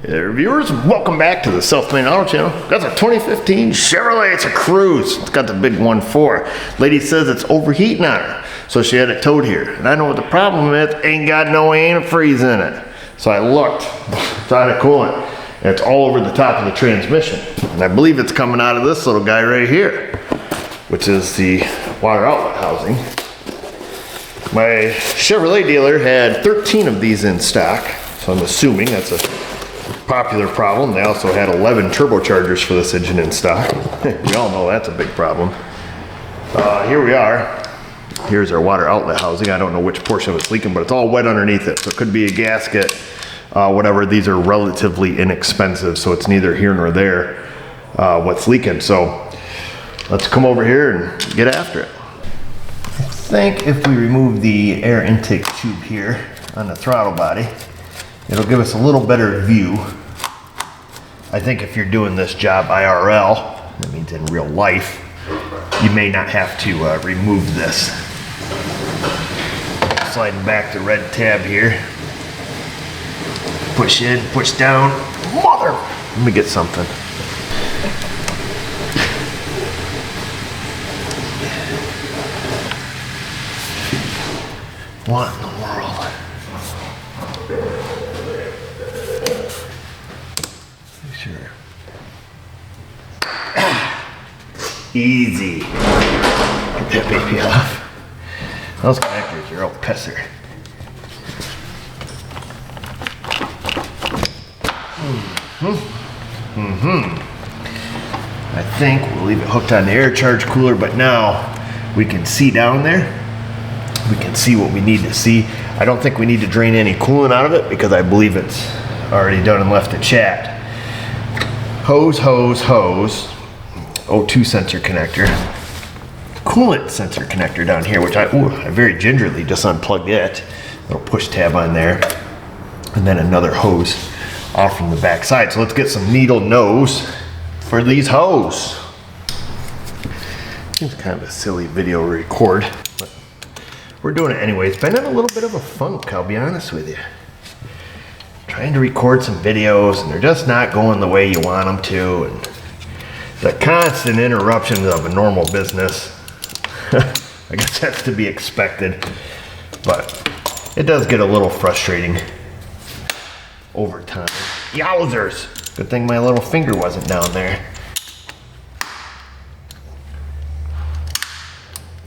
Hey there, viewers. Welcome back to the Self-Made Auto Channel. That's a 2015 Chevrolet. It's a Cruze. It's got the big 1.4. Lady says it's overheating on her, so she had it towed here. And I know what the problem is. Ain't got no antifreeze in it. So I looked. It's out of coolant. And it's all over the top of the transmission. And I believe it's coming out of this little guy right here, which is the water outlet housing. My Chevrolet dealer had 13 of these in stock, so I'm assuming that's a popular problem. They also had 11 turbochargers for this engine in stock. We all know that's a big problem. Here we are. Here's our water outlet housing. I don't know which portion of it's leaking, but it's all wet underneath it. So it could be a gasket, whatever. These are relatively inexpensive, so it's neither here nor there what's leaking. So let's come over here and get after it. I think if we remove the air intake tube here on the throttle body, it'll give us a little better view. I think if you're doing this job IRL, that means in real life, you may not have to remove this. Sliding back the red tab here. Push in, push down. Mother! Let me get something. What in the world? Sure. Easy. Get that baby off. Those connectors are all pisser. I think we'll leave it hooked on the air charge cooler, but now we can see down there. We can see what we need to see. I don't think we need to drain any coolant out of it because I believe it's already done and left to chat. Hose, hose, hose. O2 sensor connector. Coolant sensor connector down here, which I very gingerly just unplugged it. Little push tab on there. And then another hose off from the back side. So let's get some needle nose for these hose. Seems kind of a silly video to record, but we're doing it anyway. It's been in a little bit of a funk, I'll be honest with you. Trying to record some videos and they're just not going the way you want them to. And the constant interruptions of a normal business. I guess that's to be expected, but it does get a little frustrating over time. Yowzers! Good thing my little finger wasn't down there.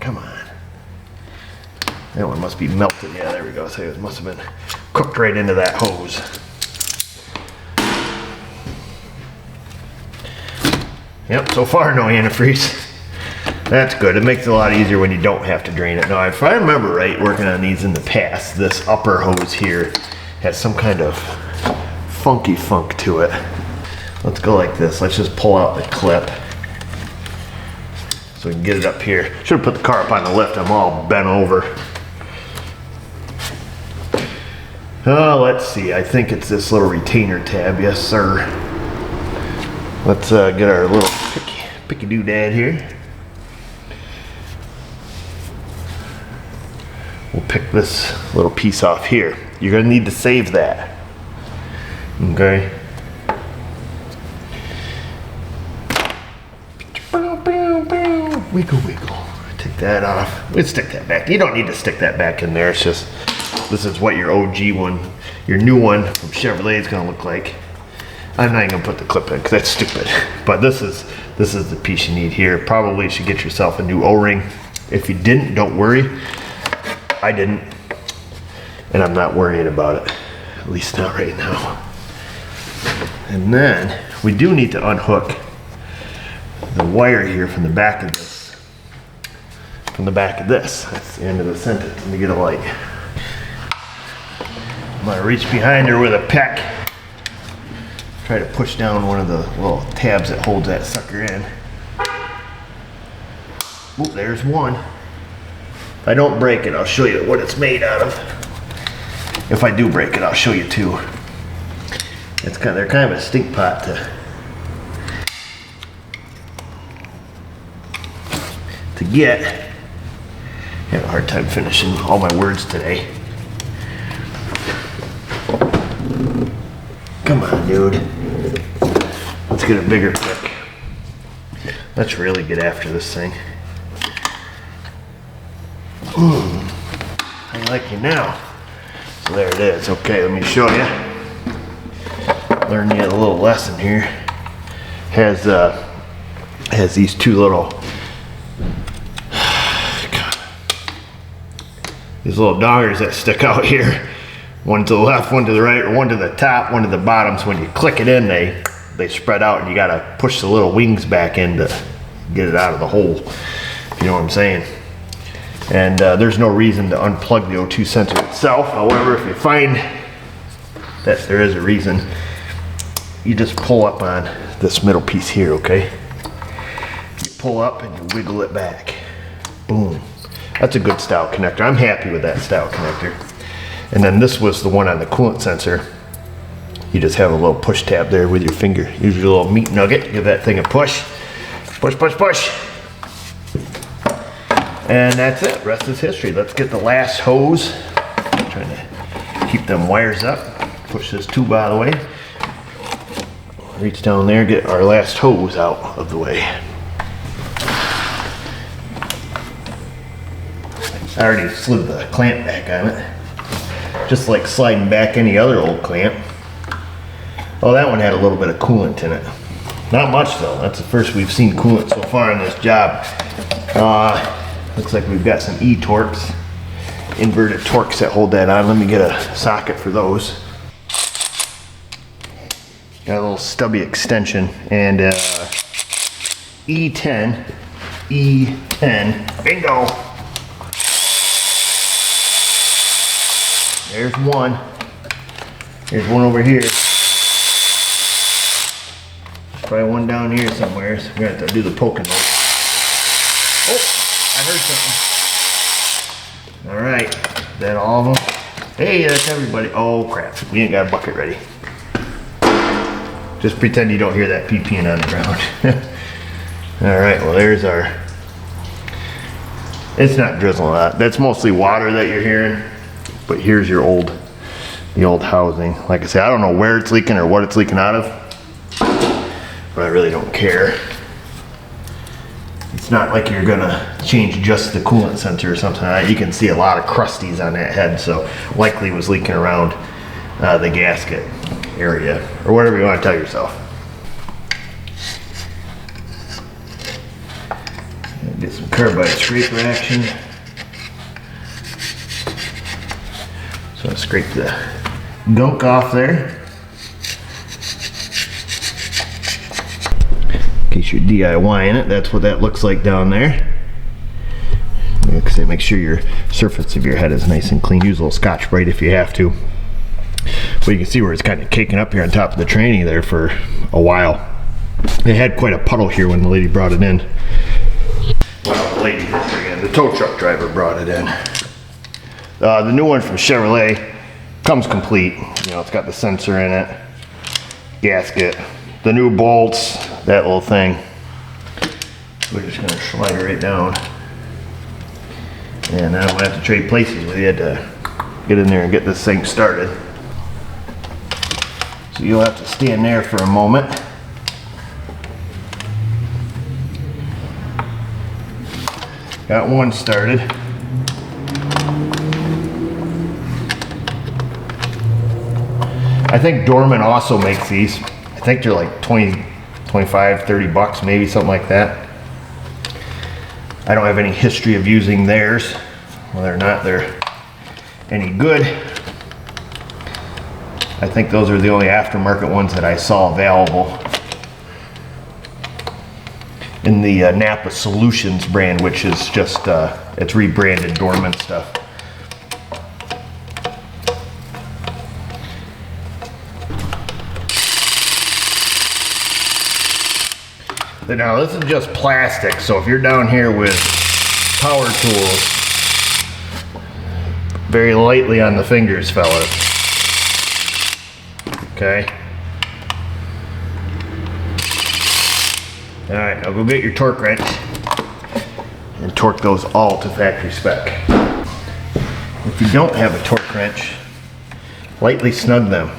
Come on. That one must be melted. Yeah, there we go. So it must have been cooked right into that hose. Yep, so far no antifreeze. That's good. It makes it a lot easier when you don't have to drain it. Now, if I remember right, working on these in the past, this upper hose here has some kind of funky funk to it. Let's go like this. Let's just pull out the clip so we can get it up here. Should have put the car up on the lift. I'm all bent over. Let's see. I think it's this little retainer tab. Yes, sir. Let's get our little picky doodad here. We'll pick this little piece off here. You're gonna need to save that. Okay. Wiggle, wiggle. Take that off. We'll stick that back. You don't need to stick that back in there. It's just, this is what your OG one, your new one from Chevrolet is gonna look like. I'm not even gonna put the clip in because that's stupid. But this is the piece you need here. Probably should get yourself a new O-ring. If you didn't, don't worry. I didn't, and I'm not worrying about it. At least not right now. And then we do need to unhook the wire here from the back of this. From the back of this. That's the end of the sentence. Let me get a light. I'm gonna reach behind her with a peck. Try to push down one of the little tabs that holds that sucker in. Oh, there's one. If I don't break it, I'll show you what it's made out of. If I do break it, I'll show you too. They're kind of a stink pot to get. I have a hard time finishing all my words today. Come on, dude. Let's get a bigger pick. Let's really get after this thing. I like you now. So there it is. Okay, let me show you. Learn you a little lesson here. Has these two little these little dongers that stick out here. One to the left, one to the right, or one to the top, one to the bottom. So when you click it in, they spread out, and you gotta push the little wings back in to get it out of the hole. If you know what I'm saying. And there's no reason to unplug the O2 sensor itself. However, if you find that there is a reason, you just pull up on this middle piece here, okay? You pull up and you wiggle it back. Boom. That's a good style connector. I'm happy with that style connector. And then this was the one on the coolant sensor. You just have a little push tab there with your finger. Usually a little meat nugget. Give that thing a push. Push, push, push. And that's it. Rest is history. Let's get the last hose. I'm trying to keep them wires up. Push this tube out of the way. Reach down there, get our last hose out of the way. I already slid the clamp back on it. Just like sliding back any other old clamp. Oh, that one had a little bit of coolant in it. Not much though. That's the first we've seen coolant so far in this job. Looks like we've got some E-torques, inverted torques that hold that on. Let me get a socket for those. Got a little stubby extension and E10, bingo. There's one. There's one over here. Probably one down here somewhere. So we're gonna have to do the poking hole. Oh, I heard something. All right, is that all of them? Hey, that's everybody. Oh crap, we ain't got a bucket ready. Just pretend you don't hear that peeing on the ground. All right, well there's our, it's not drizzling a lot. That's mostly water that you're hearing, but here's your the old housing. Like I said, I don't know where it's leaking or what it's leaking out of, but I really don't care. It's not like you're gonna change just the coolant sensor or something. You can see a lot of crusties on that head, so likely it was leaking around the gasket area, or whatever you want to tell yourself. Get some carbide scraper action. So I scrape the gunk off there. In case you're DIYing it, that's what that looks like down there. Make sure your surface of your head is nice and clean. Use a little Scotch-Brite if you have to. But you can see where it's kind of caking up here on top of the tranny there for a while. They had quite a puddle here when the lady brought it in. Well, the lady, the tow truck driver brought it in. The new one from Chevrolet comes complete. You know, it's got the sensor in it, gasket, the new bolts, that little thing. So we're just gonna slide it right down. And I'm gonna have to trade places with you to get in there and get this thing started. So you'll have to stand there for a moment. Got one started. I think Dorman also makes these. I think they're like 20, 25, 30 bucks, maybe something like that. I don't have any history of using theirs, whether or not they're any good. I think those are the only aftermarket ones that I saw available in the Napa Solutions brand, which is just, it's rebranded Dorman stuff. Now this is just plastic, so if you're down here with power tools, very lightly on the fingers, fellas. Okay. All right, now go get your torque wrench and torque those all to factory spec. If you don't have a torque wrench, lightly snug them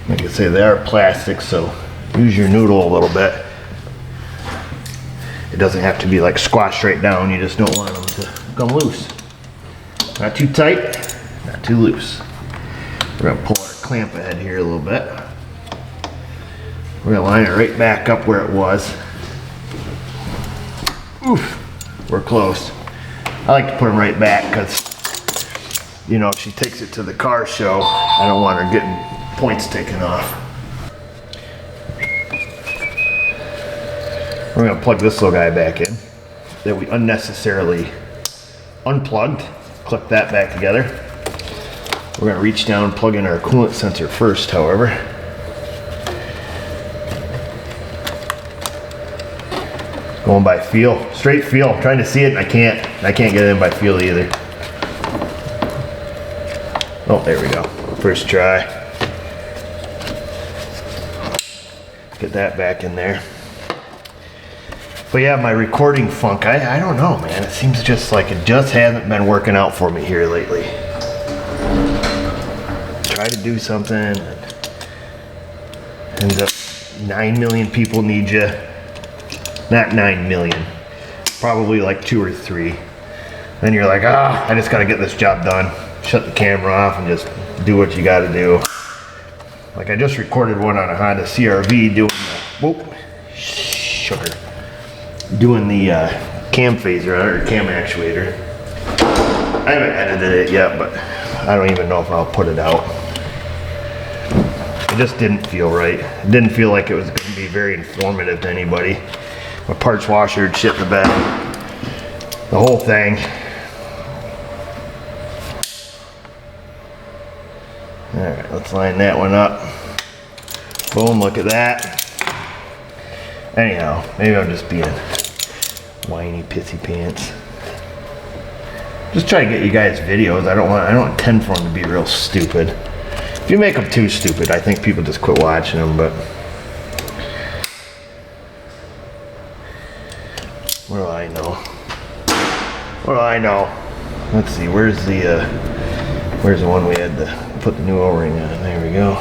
Like I say, they are plastic, so use your noodle a little bit. It doesn't have to be like squashed right down, you just don't want them to come loose. Not too tight, not too loose. We're gonna pull our clamp ahead here a little bit. We're gonna line it right back up where it was. Oof, we're close. I like to put them right back because, you know, if she takes it to the car show, I don't want her getting points taken off. We're gonna plug this little guy back in that we unnecessarily unplugged. Clip that back together. We're gonna reach down and plug in our coolant sensor first, however. Going by feel, straight feel. I'm trying to see it and I can't get it in by feel either. Oh, there we go. First try. Get that back in there. But yeah, my recording funk, I don't know, man. It seems just like it just hasn't been working out for me here lately. Try to do something, and ends up 9 million people need you. Not 9 million, probably like 2 or 3. Then you're like, I just gotta get this job done. Shut the camera off and just do what you gotta do. Like I just recorded one on a Honda CR-V doing the, whoop, sugar. Doing the cam phaser or cam actuator. I haven't edited it yet, but I don't even know if I'll put it out. It just didn't feel right. It didn't feel like it was going to be very informative to anybody. My parts washer had shit in the bed. The whole thing. Alright, let's line that one up. Boom, look at that. Anyhow, maybe I'm just being whiny pissy pants. Just try to get you guys videos. I don't intend for them to be real stupid. If you make them too stupid, I think people just quit watching them, but what do I know? What do I know? Let's see, where's the one we had to put the new O-ring on? There we go.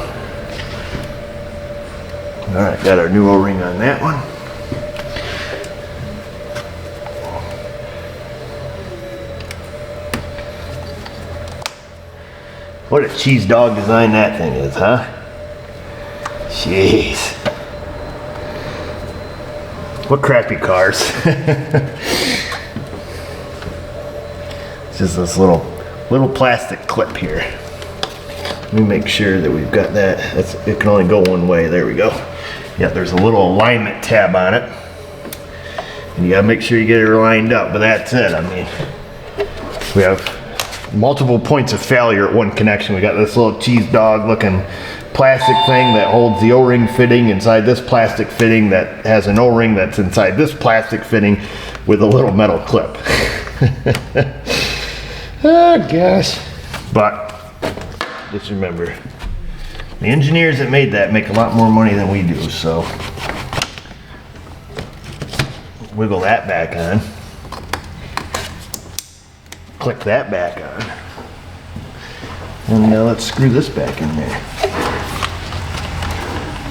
Alright, got our new O-ring on that one. What a cheese dog design that thing is, huh? Jeez. What crappy cars. It's just this little plastic clip here. Let me make sure that we've got that. It can only go one way. There we go. Yeah, there's a little alignment tab on it. And you gotta make sure you get it lined up, but that's it. I mean, we have multiple points of failure at one connection. We got this little cheese dog looking plastic thing that holds the O-ring fitting inside this plastic fitting that has an O-ring that's inside this plastic fitting with a little metal clip. Oh gosh. But just remember, the engineers that made that make a lot more money than we do, so wiggle that back on. Click that back on. And now let's screw this back in there.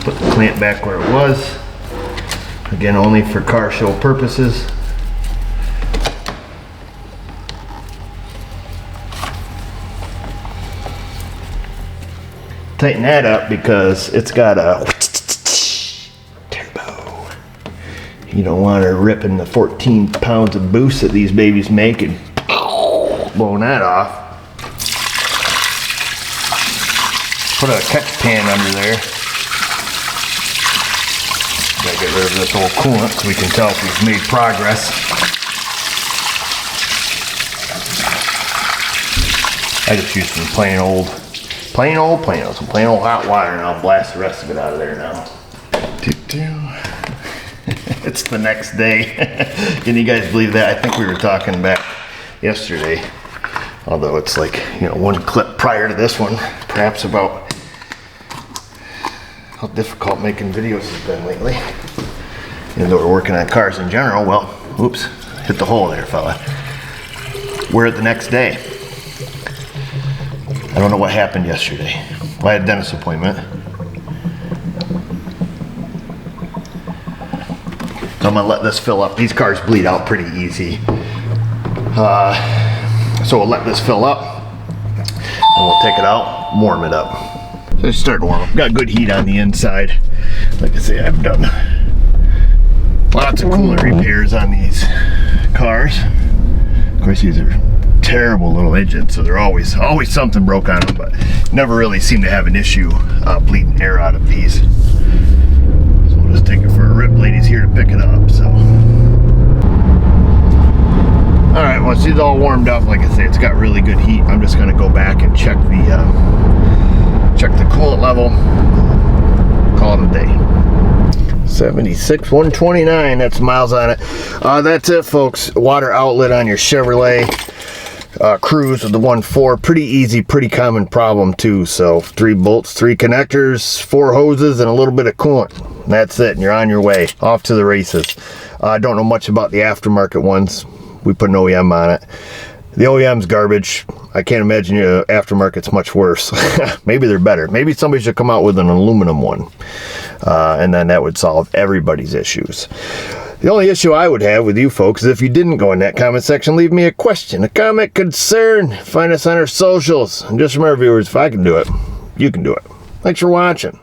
Put the clamp back where it was. Again, only for car show purposes. Tighten that up because it's got a turbo. You don't want her ripping the 14 pounds of boost that these babies make and blowing that off. Put a catch pan under there. Gotta get rid of this old coolant so we can tell if we've made progress. I just used some plain old hot water, and I'll blast the rest of it out of there now. It's the next day. Can you guys believe that? I think we were talking back yesterday, although it's like, you know, one clip prior to this one, perhaps about how difficult making videos has been lately. Even though we're working on cars in general, well, oops, hit the hole there, fella. We're at the next day. I don't know what happened yesterday. Well, I had a dentist appointment. So I'm gonna let this fill up. These cars bleed out pretty easy. So we'll let this fill up and we'll take it out, warm it up. So it's starting to warm up. Got good heat on the inside. Like I say, I've done lots of coolant repairs on these cars. Of course, these are terrible little engines, so they're always something broke on them, but never really seem to have an issue bleeding air out of these. So we'll just take it for a rip. Lady's here to pick it up, so. All right, once it's all warmed up, like I say, it's got really good heat. I'm just gonna go back and check the coolant level. Call it a day. 76, 129, that's miles on it. That's it, folks. Water outlet on your Chevrolet Cruze with the 1.4. Pretty easy, pretty common problem too. So 3 bolts, 3 connectors, 4 hoses, and a little bit of coolant. That's it, and you're on your way, off to the races. I don't know much about the aftermarket ones. We put an OEM on it. The OEM's garbage. I can't imagine your aftermarket's much worse. Maybe they're better. Maybe somebody should come out with an aluminum one. And then that would solve everybody's issues. The only issue I would have with you folks is if you didn't go in that comment section, leave me a question, a comment, concern. Find us on our socials. And just remember, viewers, if I can do it, you can do it. Thanks for watching.